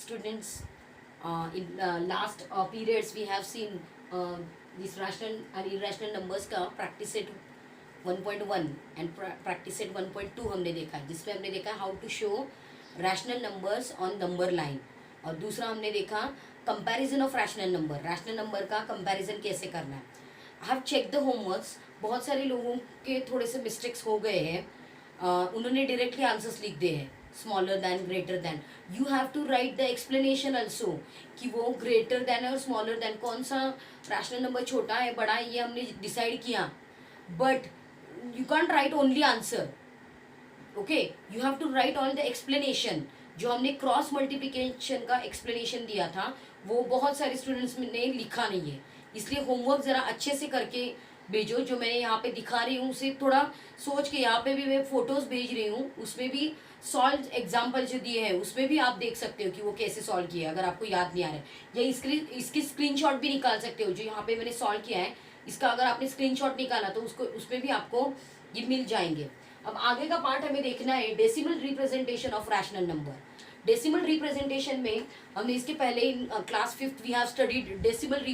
students, in last periods we have seen these rational and irrational numbers का practice set 1.1 and practice set 1.2 हमने देखा है, जिसमें हमने देखा how to show rational numbers on number line, और दूसरा हमने देखा कंपैरिजन ऑफ रैशनल नंबर का कंपैरिजन कैसे करना है. I have check the homeworks. बहुत सारे लोगों के थोड़े से मिस्टेक्स हो गए हैं. उन्होंने डायरेक्टली आंसर्स लिख दिए हैं smaller than, greater than. You have to write the explanation also कि वो ग्रेटर दैन और स्मॉलर दैन कौन सा रैशनल नंबर छोटा है बड़ा है ये हमने डिसाइड किया, but you can't write only answer. Okay, you have to write all the explanation. जो हमने क्रॉस मल्टीप्लिकेशन का एक्सप्लेनेशन दिया था वो बहुत सारे स्टूडेंट्स ने लिखा नहीं है, इसलिए होमवर्क ज़रा अच्छे से करके भेजो. जो मैंने यहाँ पे दिखा रही हूँ उसे थोड़ा सोच के, यहाँ पे भी मैं फोटोज़ भेज रही हूँ, उसमें भी सॉल्व एग्जाम्पल जो दिए हैं उसमें भी आप देख सकते हो कि वो कैसे सॉल्व किया है, अगर आपको याद नहीं आ रहा है. या इसकी स्क्रीनशॉट भी निकाल सकते हो. जो यहाँ पे मैंने सॉल्व किया है इसका अगर आपने स्क्रीनशॉट निकाला तो उसको उसमें भी आपको ये मिल जाएंगे. अब आगे का पार्ट हमें देखना है decimal representation of rational number. Decimal representation में हमने इसके पहले class 5th we have studied decimal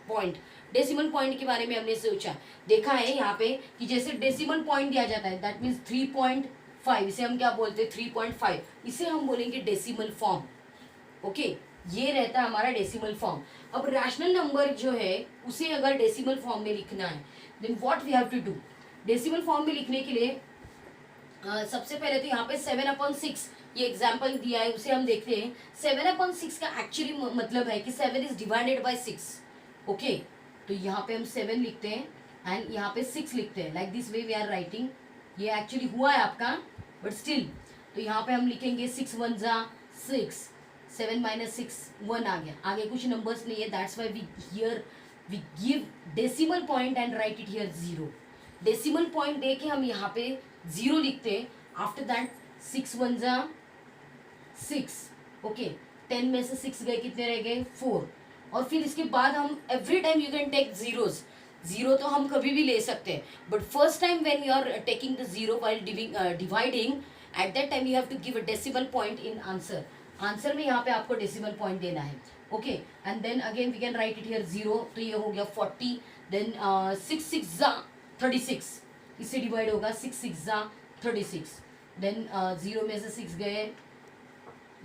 point. Decimal point के बारे में हमने सोचा, देखा है यहाँ पे कि जैसे डेसिमल पॉइंट दिया जाता है दैट मीन्स 3.5, इसे हम क्या बोलते हैं 3.5, इसे हम बोलेंगे डेसिमल फॉर्म. ओके, ये रहता है हमारा डेसिमल फॉर्म. अब रैशनल नंबर जो है उसे अगर डेसिमल फॉर्म में लिखना है then what we have to do. Decimal form में लिखने के लिए सबसे पहले तो यहाँ पे 7/6 ये एग्जाम्पल दिया है उसे हम देखते हैं. 7/6 का एक्चुअली मतलब है कि 7 इज डिवाइडेड बाय 6. ओके, तो यहाँ पे हम 7 लिखते हैं एंड यहाँ पे 6 लिखते हैं. Like this way we are writing. ये एक्चुअली हुआ है आपका बट स्टिल. तो यहाँ पे हम लिखेंगे 6 1 जा 6, 7 - 6 1 आ गया. आगे कुछ नंबर्स नहीं है, that's why we give decimal point and write it here 0. Decimal point दे के हम यहाँ पे 0 लिखते हैं. आफ्टर दैट 6 1 जा 6. ओके, 10 में से 6 गए, कितने रह गए 4. और फिर इसके बाद हम every time you can take zeros. Zero तो हम कभी भी ले सकते हैं, but first time when you are taking the zero while dividing, at that time you have to give a decimal point in answer. Answer में यहाँ पे आपको डेसिमल पॉइंट देना है. Okay, and then again we can write it here 0. तो ये हो गया 40. देन 6 6 जा 36, इससे डिवाइड होगा 6 6 जा 36. देन 0 में से 6 गए,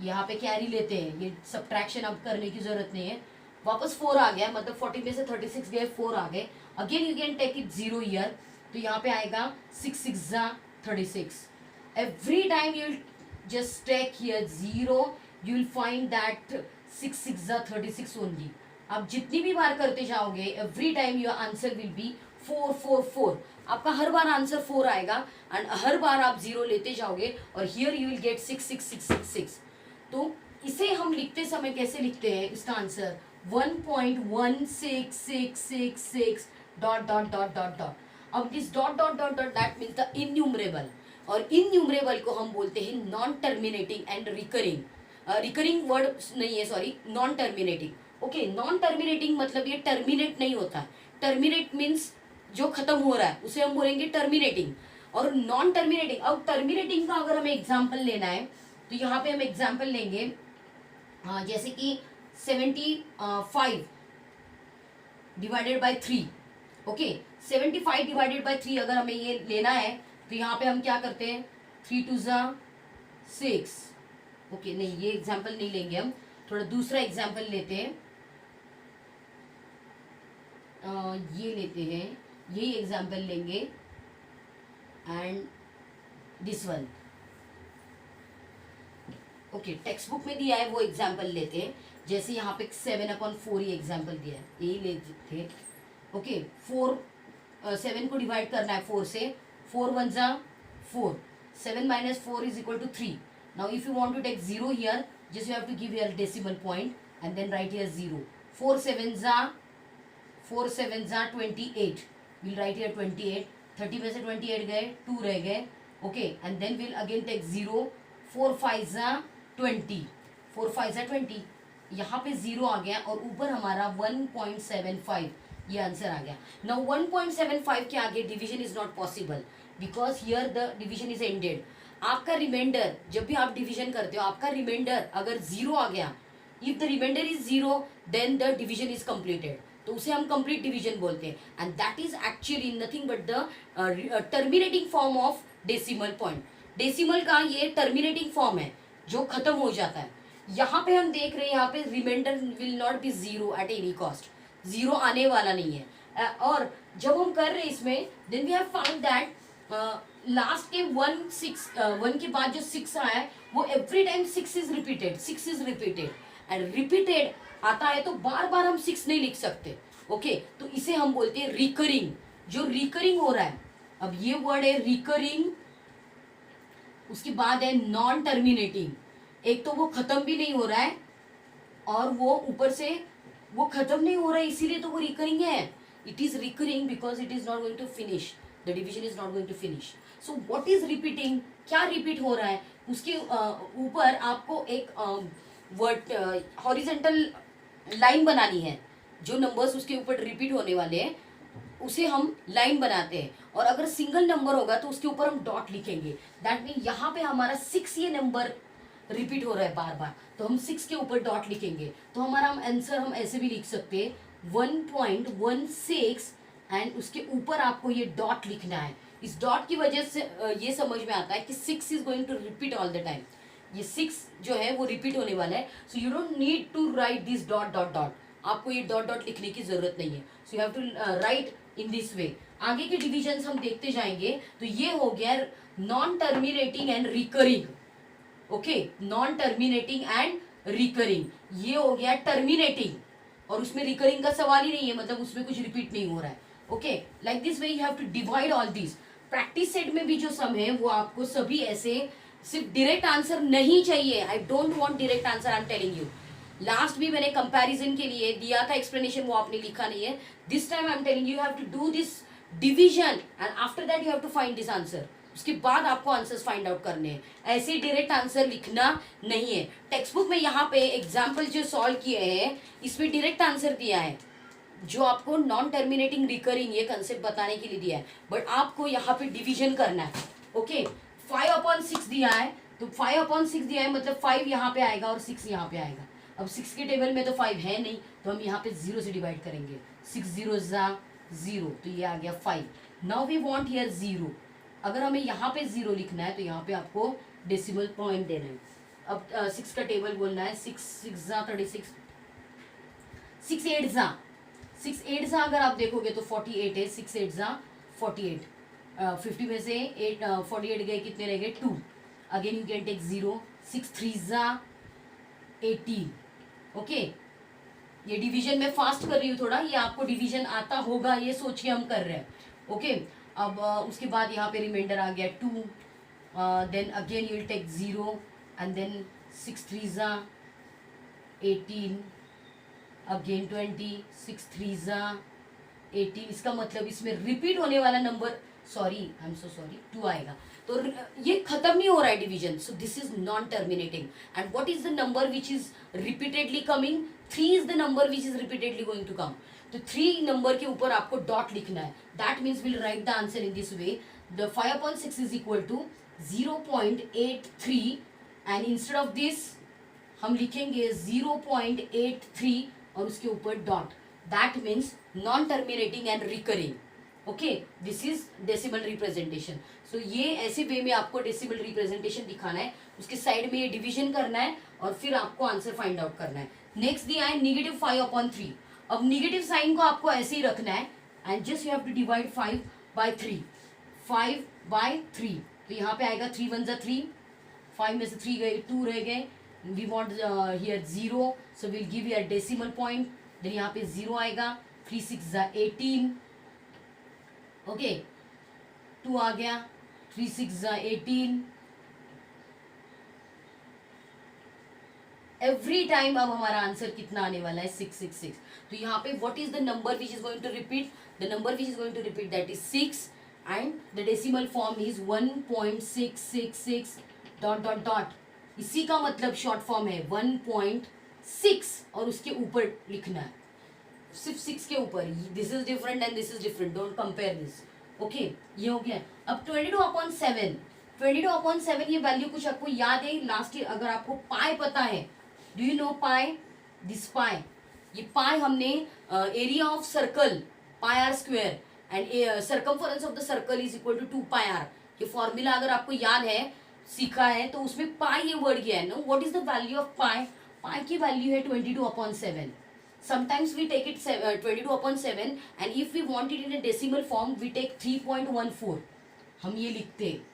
यहाँ पे कैरी लेते हैं, ये सब्ट्रैक्शन अब करने की जरूरत नहीं है. वापस 4 आ गया, मतलब 40 में से 36 गए, 4 आ गए. Again you can take it 0 here. तो यहाँ पे आएगा 6 6 जा 36. Every time you just take here 0, you will find that 6 6 जा 36 ओनली. आप जितनी भी बार करते जाओगे every time your answer will be 4 4 4. आपका हर बार आंसर 4 आएगा एंड हर बार आप 0 लेते जाओगे और हियर यू विल गेट 6 6 6 6 6. तो इसे हम लिखते समय कैसे लिखते हैं, इसका answer 1.16666 dot dot dot dot dot. अब this dot dot dot dot that means the innumerable, और इनन्यूमरेबल को हम बोलते हैं non terminating and recurring. Recurring word नहीं है, sorry, non terminating. Okay, non terminating मतलब ये टर्मिनेट नहीं होता. टर्मिनेट मीन्स जो खत्म हो रहा है उसे हम बोलेंगे टर्मिनेटिंग, और नॉन टर्मिनेटिंग. अब टर्मिनेटिंग का अगर हमें एग्जाम्पल लेना है तो यहाँ पे हम एग्जाम्पल लेंगे जैसे कि 75 divided by 3. Okay, 75 divided by 3 अगर हमें ये लेना है तो यहाँ पे हम क्या करते हैं 3 2 जा 6. ओके, नहीं, ये एग्जाम्पल नहीं लेंगे, हम थोड़ा दूसरा एग्जाम्पल लेते हैं. ये लेते हैं, यही एग्जाम्पल लेंगे and this one. Okay, text book में दिया है वो एग्जाम्पल लेते हैं. जैसे यहाँ पे 7/4 ये एग्जाम्पल दिया है, यही लेते हैं. ओके, 7 को डिवाइड करना है 4 से. 4 1 जा 4, 7 - 4 is equal to 3. Now if you want to take 0 here, just you have to give your decimal point and then write here 0. 4 7 जा 28, विल राइट हियर 28. 30 में से 28 गए, 2 रह गए. Okay, and then will again take 0. 4 5 जा 20, 4 5 जा 20. यहाँ पे 0 आ गया और ऊपर हमारा 1.75 ये आंसर आ गया. नाउ 1.75 के आगे division is not possible because here the division is ended. आपका रिमाइंडर, जब भी आप डिवीजन करते हो आपका रिमाइंडर अगर 0 आ गया if the remainder is 0 then the division is completed, तो उसे हम कंप्लीट डिवीजन बोलते हैं, and that is actually nothing but the terminating form of decimal point. Decimal का ये टर्मिनेटिंग फॉर्म है जो खत्म हो जाता है। यहाँ पे हम देख रहे हैं, यहाँ पे remainder will not be zero at any cost, zero आने वाला नहीं है। और जब हम कर रहे हैं इसमें, then we have found that last के 1 के बाद जो 6 आया है वो every time 6 is repeated, 6 is repeated, and repeated आता है तो बार बार हम 6 नहीं लिख सकते। ओके, तो इसे हम बोलते हैं रिकरिंग। जो रिकरिंग हो रहा है, अब ये वर्ड है रिकरिंग, उसके बाद है नॉन टर्मिनेटिंग। एक तो वो खत्म भी नहीं हो रहा है और वो ऊपर से वो खत्म नहीं हो रहा है, इसीलिए तो वो रिकरिंग है। It is recurring because it is not going to finish, the division is not going to finish. So what is repeating, क्या रिपीट हो रहा है, उसके ऊपर आपको एक वर्ड हॉरिजेंटल लाइन बनानी है। जो नंबर्स उसके ऊपर रिपीट होने वाले हैं उसे हम लाइन बनाते हैं, और अगर सिंगल नंबर होगा तो उसके ऊपर हम डॉट लिखेंगे। दैट मीन यहाँ पे हमारा 6 ये नंबर रिपीट हो रहा है बार बार, तो हम 6 के ऊपर डॉट लिखेंगे, तो हमारा आंसर हम ऐसे भी लिख सकते हैं 1.16, एंड उसके ऊपर आपको ये डॉट लिखना है। इस डॉट की वजह से ये समझ में आता है कि 6 is going to repeat all the time, ये 6 जो है वो रिपीट होने वाला है। So you don't need to write this dot dot dot, आपको ये डॉट डॉट लिखने की जरूरत नहीं है। So you have to write in this way. आगे के डिविजन्स हम देखते जाएंगे, तो ये हो गया non terminating and recurring. Okay, non terminating and recurring, ये हो गया टर्मिनेटिंग, और उसमें रिकरिंग का सवाल ही नहीं है, मतलब उसमें कुछ रिपीट नहीं हो रहा है। Okay, like this way you have to divide all this. Practice set में भी जो सम है वो आपको सभी ऐसे, सिर्फ डायरेक्ट आंसर नहीं चाहिए। I don't want direct answer, I am telling you. Last भी मैंने कंपैरिजन के लिए दिया था एक्सप्लेनेशन, वो आपने लिखा नहीं है। This time I am telling you have to do this division and after that you have to find this answer. उसके बाद आपको आंसर्स फाइंड आउट करने हैं, ऐसे डायरेक्ट आंसर लिखना नहीं है। टेक्स्ट बुक में यहाँ पे एग्जाम्पल जो सॉल्व किए हैं इसमें डायरेक्ट आंसर दिया है, जो आपको नॉन टर्मिनेटिंग रिकरिंग ये कंसेप्ट बताने के लिए दिया है, बट आपको यहाँ पे डिवीजन करना है। ओके, 5/6 दिया है, तो 5/6 दिया है मतलब 5 यहाँ पे आएगा और 6 यहाँ पे आएगा। अब 6 के टेबल में तो 5 है नहीं, तो हम यहाँ पे 0 से डिवाइड करेंगे। 6 0 0, तो ये आ गया 5। Now we want here 0। अगर हमें यहाँ पे 0 लिखना है तो यहाँ पे आपको डेसिमल पॉइंट देना है। अब 6 का टेबल बोलना है। 6 6 36, 6 8 अगर आप देखोगे तो 48 है। 6 8 48, 50 में से 48 गए, कितने रह गए 2। Again you can take 0। 6 3 18। Okay, ये डिवीजन में फास्ट कर रही हूँ थोड़ा, ये आपको डिवीजन आता होगा ये सोच के हम कर रहे हैं। ओके, अब उसके बाद यहाँ पे रिमाइंडर आ गया 2, then again you will take 0 and then 6 3 18, again 20, 6 3 18। इसका मतलब इसमें रिपीट होने वाला number, sorry I am so sorry, 2 आएगा। तो ये खत्म नहीं हो रहा है division, so this is non terminating. And what is the number which is repeatedly coming? 3 is the number which is repeatedly going to come. तो 3 नंबर के ऊपर आपको डॉट लिखना है। That means will write the answer in this way. The 5/6 is equal to 0.83, and instead of this हम लिखेंगे 0.83 और उसके ऊपर dot. That means non terminating and recurring. Okay, this is decimal representation. So ये ऐसे वे में आपको डेसिमल रिप्रेजेंटेशन दिखाना है, उसके साइड में ये डिवीजन करना है और फिर आपको आंसर फाइंड आउट करना है। नेक्स्ट दिया है -5/3। अब निगेटिव साइन को आपको ऐसे ही रखना है, and just you have to divide 5/3। 5/3, तो यहाँ पे आएगा 3 1 3, 5 में से 3 गए, 2 रह गए। We want here 0, so will give here decimal point, then यहाँ पे 0 आएगा। 3 6 18। ओके, 2 आ गया। 3 6 18। एवरी टाइम अब हमारा आंसर कितना आने वाला है? 666। तो यहाँ पे what is the number which is going to repeat? The number which is going to repeat that is 6, and the decimal form is 1.666 dot dot dot. इसी का मतलब शॉर्ट फॉर्म है 1.6 और उसके ऊपर लिखना है, सिर्फ 6 के ऊपर। This is different and this is different, don't compare this. Okay, ये हो गया। अब 22/7, 22/7 ये वैल्यू कुछ आपको याद है? लास्ट ईयर अगर आपको पाई पता है, do you know pi? This pi, ये पाई हमने area of circle pi r square and circumference of the circle is equal to 2 pi r. ये फॉर्मूला अगर आपको याद है, सीखा है, तो उसमें पाई ये वर्ड गया है ना। What is the value of pi? Pi की वैल्यू है 22/7। sometimes we take it 22/7 and if we want it in a decimal form we take 3.14। हम ये लिखते हैं,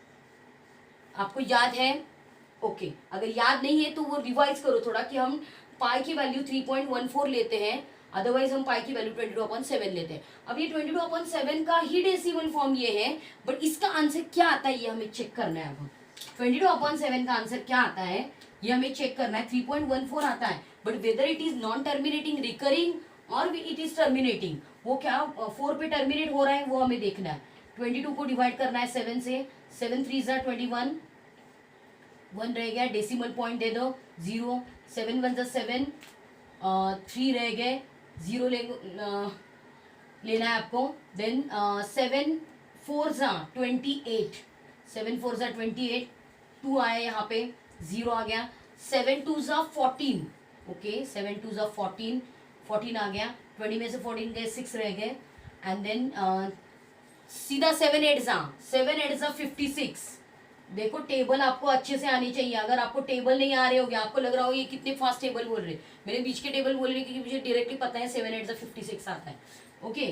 आपको याद है? ओके अगर याद नहीं है तो वो रिवाइज करो थोड़ा कि हम पाई की वैल्यू 3.14 लेते हैं, अदरवाइज हम पाई की वैल्यू 22/7 लेते हैं। अब ये 22/7 का ही डेसिमल फॉर्म ये है, बट इसका आंसर क्या आता है ये हमें चेक करना है। अब 22/7 का आंसर क्या आता है ये हमें चेक करना है। 3.14 आता है, but whether it is non terminating recurring और इट इज टर्मिनेटिंग, वो क्या 4 पे टर्मिनेट हो रहा है वो हमें देखना है। 22 को डिवाइड करना है 7 से, 7 3 जा 21, 1 रह गया, डेसिमल पॉइंट दे दो 0, 7 1 जा 7, 3 रह गए, 0 लेना है आपको। देन 7 4 जा 28, 7 4 जा 28, 2 आया यहाँ पे, 0 आ गया। 7 2 जा 14, ओके 7 2 जा 14, 14 आ गया, 20 में से 14 गए, 6 रह गए। एंड देन सीधा 7 8 जा 56। देखो टेबल आपको अच्छे से आनी चाहिए। अगर आपको टेबल नहीं आ रहे होगे, आपको लग रहा हो ये कितने फास्ट टेबल बोल रहे, मेरे बीच के टेबल बोल रहे क्योंकि मुझे डायरेक्टली पता है 7 8 जा 56 आता है। ओके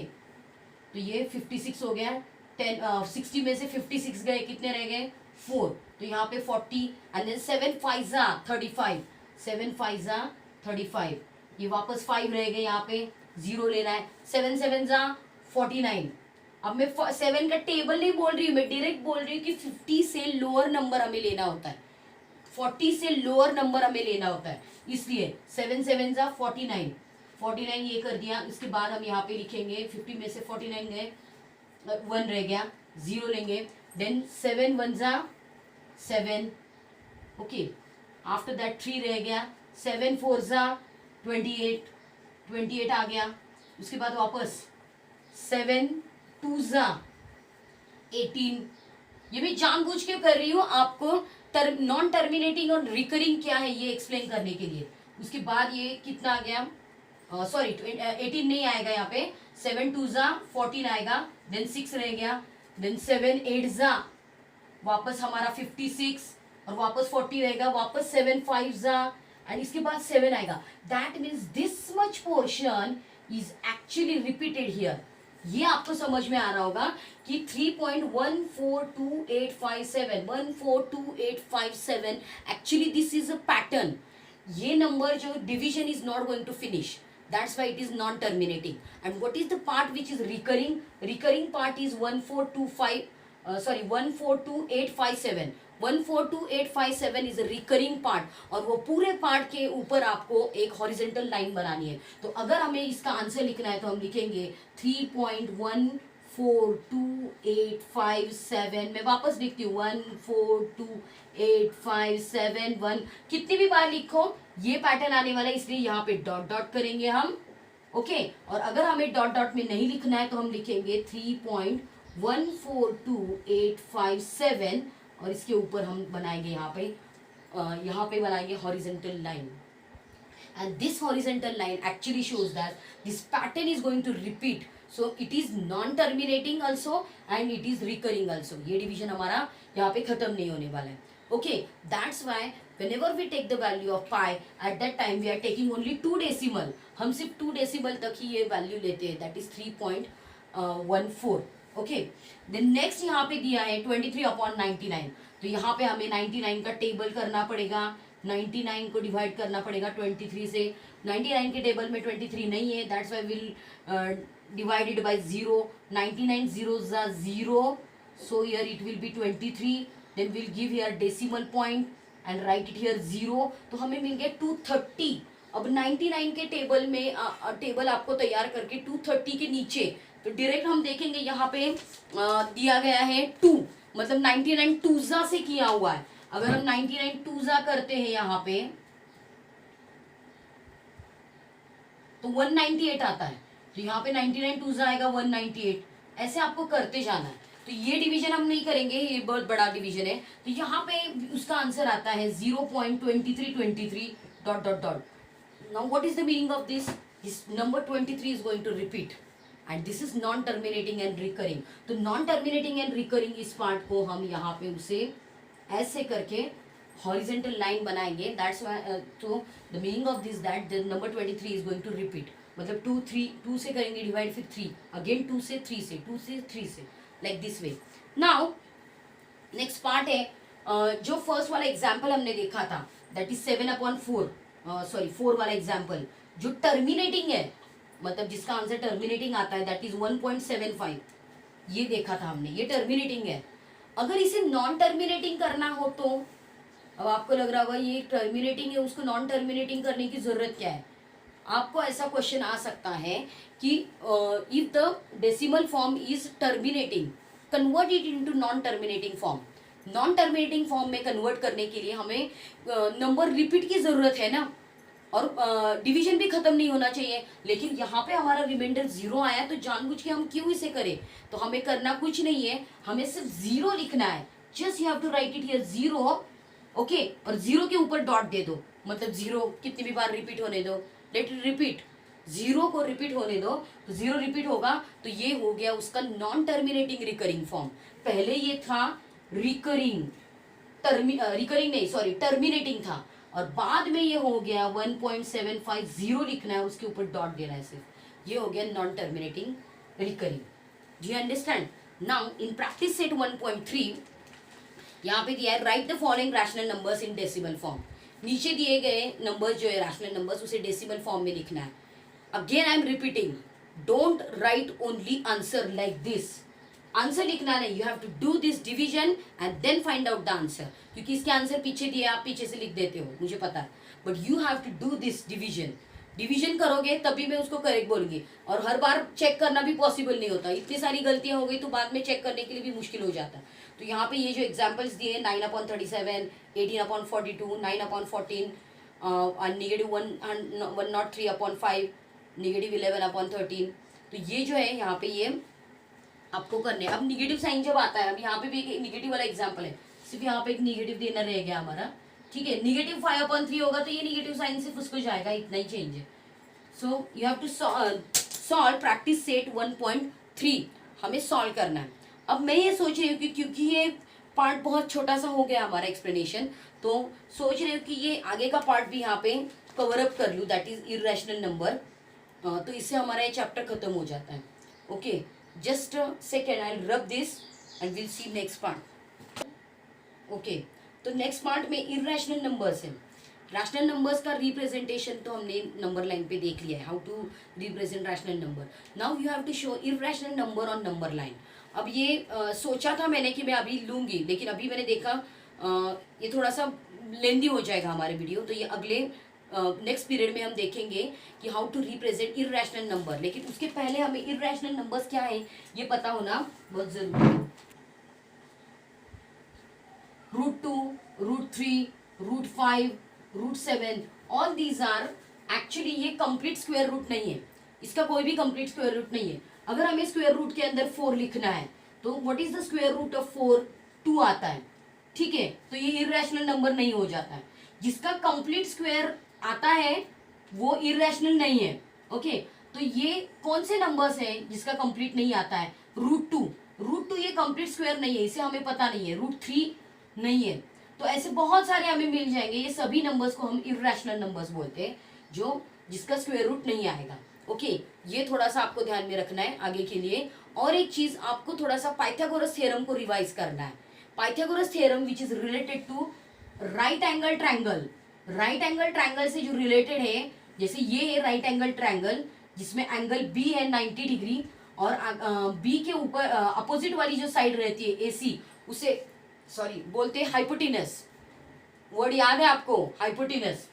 तो ये 56 हो गया। 60 में से 56 गए, कितने रह गए 4, तो यहाँ पे 40 एंड देन 7 5 जा 35, 7 5 जा 35, ये वापस 5 रह गए, यहाँ पे 0 लेना है। 7 7 जा 49। अब मैं 7 का टेबल नहीं बोल रही हूँ, मैं डायरेक्ट बोल रही हूँ कि 50 से लोअर नंबर हमें लेना होता है, 40 से लोअर नंबर हमें लेना होता है, इसलिए 7 7 जा 49, 49 ये कर दिया। इसके बाद हम यहाँ पे लिखेंगे 50 में से 49 गए, 1 रह गया, 0 लेंगे। देन 7 1 जा 7, ओके आफ्टर दैट 3 रह गया, 7 4 जा 28, 28 आ गया। उसके बाद वापस 7 2 जा 18। ये मैं जानबूझ के कर रही हूँ आपको नॉन टर्मिनेटिंग और रिकरिंग क्या है ये एक्सप्लेन करने के लिए। उसके बाद ये कितना आ गया, सॉरी 18 नहीं आएगा यहाँ पे, 7 2 जा 14 आएगा, देन 6 रह गया, देन 7 8 जा वापस हमारा 56 और वापस 40 रहेगा, वापस 7 5 जा एंड इसके बाद 7 आएगा। That means this much portion is actually repeated here. ये आपको समझ में आ रहा होगा कि 3.142857 142,857 actually this is a pattern. ये नंबर जो division is not going to finish, that's why it is non terminating. And what is the part which is recurring? Recurring part is 142,857 142,857 is a recurring part, और वो पूरे part के ऊपर आपको एक horizontal line बनानी है। तो अगर हमें इसका आंसर लिखना है तो हम लिखेंगे 3.142857। मैं वापस लिखती हूँ 142,857 कितनी भी बार लिखो ये पैटर्न आने वाला है, इसलिए यहाँ पे डॉट डॉट करेंगे हम। ओके और अगर हमें डॉट डॉट में नहीं लिखना है तो हम लिखेंगे 3.142857 और इसके ऊपर हम बनाएंगे यहाँ पे बनाएंगे horizontal line. and this horizontal line actually shows that this pattern is going to repeat, so it is non terminating also and it is recurring also। ये डिवीजन हमारा यहाँ पे खत्म नहीं होने वाला है। okay that's why whenever we take the value of pi at that time we are taking only 2 decimal, हम सिर्फ 2 decimal तक ही ये वैल्यू लेते हैं, that is 3.14। Okay then next यहाँ पे दिया है 23/99, तो यहाँ पे हमें 99 का टेबल करना पड़ेगा, 99 को डिवाइड करना पड़ेगा 23 से। 99 के टेबल में 23 नहीं है, that's why will divided by 0, 99 zeros are 0, so here it will be 23, then we'll give here decimal point and write it here 0, तो हमें मिल गया 230। अब 99 के टेबल में टेबल आपको तैयार करके 230 के नीचे तो डायरेक्ट हम देखेंगे यहाँ पे दिया गया है 2, मतलब 99 टूजा से किया हुआ है। अगर हम 99 टूजा करते हैं यहाँ पे तो 198 आता है, तो यहाँ पे 99 टूजा आएगा 198, ऐसे आपको करते जाना है। तो ये डिवीजन हम नहीं करेंगे, ये बहुत बड़ा डिवीजन है, तो यहाँ पे उसका आंसर आता है 0.2323 dot dot dot now what is the meaning of this? This number 23 is going to repeat and this is non terminating and recurring. तो non terminating and recurring इस पार्ट को हम यहाँ पे उसे ऐसे करके horizontal line बनाएंगे. That's why so the meaning of this that the number 23 is going to repeat. मतलब 2 से करेंगे divide फिर 3 again 2 से 3 से 2 से 3 से like this way. Now next part है जो फर्स्ट वाला एग्जाम्पल हमने देखा था दैट इज 7/4 सॉरी 4 वाला एग्जाम्पल जो टर्मिनेटिंग है मतलब जिसका आंसर टर्मिनेटिंग आता है दैट इज 1.75. ये देखा था हमने, ये टर्मिनेटिंग है. अगर इसे नॉन टर्मिनेटिंग करना हो तो अब आपको लग रहा होगा ये टर्मिनेटिंग है उसको नॉन टर्मिनेटिंग करने की जरूरत क्या है. आपको ऐसा क्वेश्चन आ सकता है कि if the decimal form is terminating convert it into non terminating form. Non terminating form में कन्वर्ट करने के लिए हमें नंबर रिपीट की जरूरत है ना और डिवीजन भी खत्म नहीं होना चाहिए. लेकिन यहाँ पे हमारा रिमाइंडर 0 आया तो जानबूझ के हम क्यों इसे करें. तो हमें करना कुछ नहीं है, हमें सिर्फ 0 लिखना है. Just you have to write it here 0 okay और 0 के ऊपर डॉट दे दो. मतलब 0 कितनी भी बार रिपीट होने दो, लेट इट रिपीट. 0 को रिपीट होने दो तो 0 रिपीट होगा तो ये हो गया उसका नॉन टर्मिनेटिंग रिकरिंग फॉर्म. पहले ये था रिकरिंग रिकरिंग नहीं सॉरी टर्मिनेटिंग था और बाद में ये हो गया 1.75 0 लिखना है उसके ऊपर डॉट देना है सिर्फ. ये हो गया non terminating recurring. Do you understand. Now in practice set 1.3 यहाँ पे दिया है write the following rational numbers in decimal form. नीचे दिए गए नंबर्स जो है रैशनल नंबर्स उसे डेसिमल फॉर्म में लिखना है. Again I am repeating don't write only answer like this. Answer लिखना नहीं, you have to do this division and then find out the answer. क्योंकि इसके आंसर पीछे दिए आप पीछे से लिख देते हो मुझे पता है but you have to do this division. Division करोगे तभी मैं उसको करेक्ट बोलूंगी और हर बार चेक करना भी पॉसिबल नहीं होता. इतनी सारी गलतियां हो गई तो बाद में चेक करने के लिए भी मुश्किल हो जाता है. तो यहाँ पे ये जो एग्जाम्पल्स दिए 9/37 18/42 9/14 -103/5 -11/13. तो ये जो है यहाँ पे ये आपको करने. अब निगेटिव साइन जब आता है अब यहाँ पे भी एक निगेटिव वाला एग्जाम्पल है सिर्फ यहाँ पे एक निगेटिव देना रह गया हमारा. ठीक है -5/3 होगा तो ये निगेटिव साइन सिर्फ उसको जाएगा इतना ही चेंज है. So you have to solve practice set 1.3 हमें सॉल्व करना है. अब मैं ये सोच रही हूँ कि क्योंकि ये पार्ट बहुत छोटा सा हो गया हमारा एक्सप्लेनेशन तो सोच रही हूँ कि ये आगे का पार्ट भी यहाँ पे कवर अप कर लूँ दैट इज इर्रेशनल नंबर. तो इससे हमारा ये चैप्टर खत्म हो जाता है. Okay just a second I'll rub this and we'll see next part. okay तो next part में irrational numbers है. rational numbers का representation तो हमने number line पे देख लिया है how to represent rational number. now you have to show irrational number on number line. अब ये सोचा था मैंने कि मैं अभी लूँगी लेकिन अभी मैंने देखा ये थोड़ा सा लेंदी हो जाएगा हमारे वीडियो तो ये अगले नेक्स्ट पीरियड में हम देखेंगे कि how to represent irrational number. लेकिन उसके पहले हमें इर्रेशनल नंबर्स क्या है ये पता होना बहुत जरूरी है. √2 √3 √5 √7 ऑल दीज आर एक्चुअली ये कंप्लीट स्क्वायर रूट नहीं है. इसका कोई भी कंप्लीट स्क्वायर रूट नहीं है. अगर हमें स्क्वायर रूट के अंदर 4 लिखना है तो what is the square root of 4 2 आता है. ठीक है तो ये इर्रेशनल नंबर नहीं हो जाता है. जिसका कंप्लीट स्क्वायर आता है वो इर्रेशनल नहीं है. ओके तो ये कौन से नंबर्स हैं जिसका कंप्लीट नहीं आता है. √2 ये कंप्लीट स्क्वायर नहीं है इसे हमें पता नहीं है. √3 नहीं है. तो ऐसे बहुत सारे हमें मिल जाएंगे. ये सभी नंबर्स को हम इर्रेशनल नंबर्स बोलते हैं जो जिसका स्क्वायर रूट नहीं आएगा. ओके ये थोड़ा सा आपको ध्यान में रखना है आगे के लिए. और एक चीज आपको थोड़ा सा पाइथागोरस थ्योरम को रिवाइज करना है. Pythagoras theorem which is related to right angle triangle. Right angle triangle से जो रिलेटेड है जैसे ये है राइट एंगल ट्रायंगल जिसमें एंगल बी है 90 डिग्री और बी के ऊपर अपोजिट वाली जो साइड रहती है एसी उसे सॉरी बोलते हैं हाइपोटेनस. वर्ड याद है आपको हाइपोटेनस.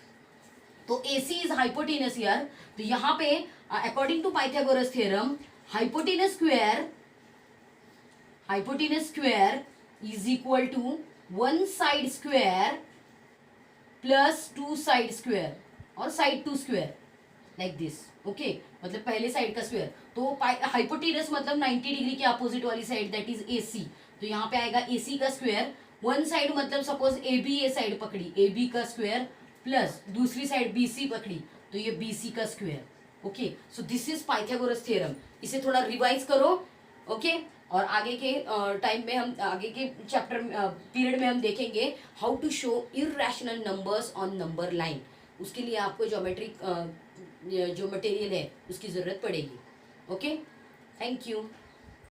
तो एसी इज हाइपोटेनस हियर. तो यहाँ पे according to Pythagoras theorem hypotenuse square is equal to 1 side square plus 2 side square और side 2 square like this. Okay मतलब पहले साइड का स्क्वायर. तो हाइपोटेनस मतलब 90 डिग्री के अपोजिट वाली साइड दैट इज एसी. तो यहाँ पे आएगा एसी का स्क्वायर. 1 साइड मतलब suppose A B A side पकड़ी ए बी का स्क्वायर प्लस दूसरी साइड बी सी पकड़ी तो ये BC का square. Okay, so this is Pythagoras theorem. इसे थोड़ा रिवाइज करो. ओके, और आगे के टाइम में हम आगे के चैप्टर पीरियड में हम देखेंगे how to show irrational numbers on number line. उसके लिए आपको ज्योमेट्रिक जो मटेरियल है उसकी ज़रूरत पड़ेगी. Okay, thank you.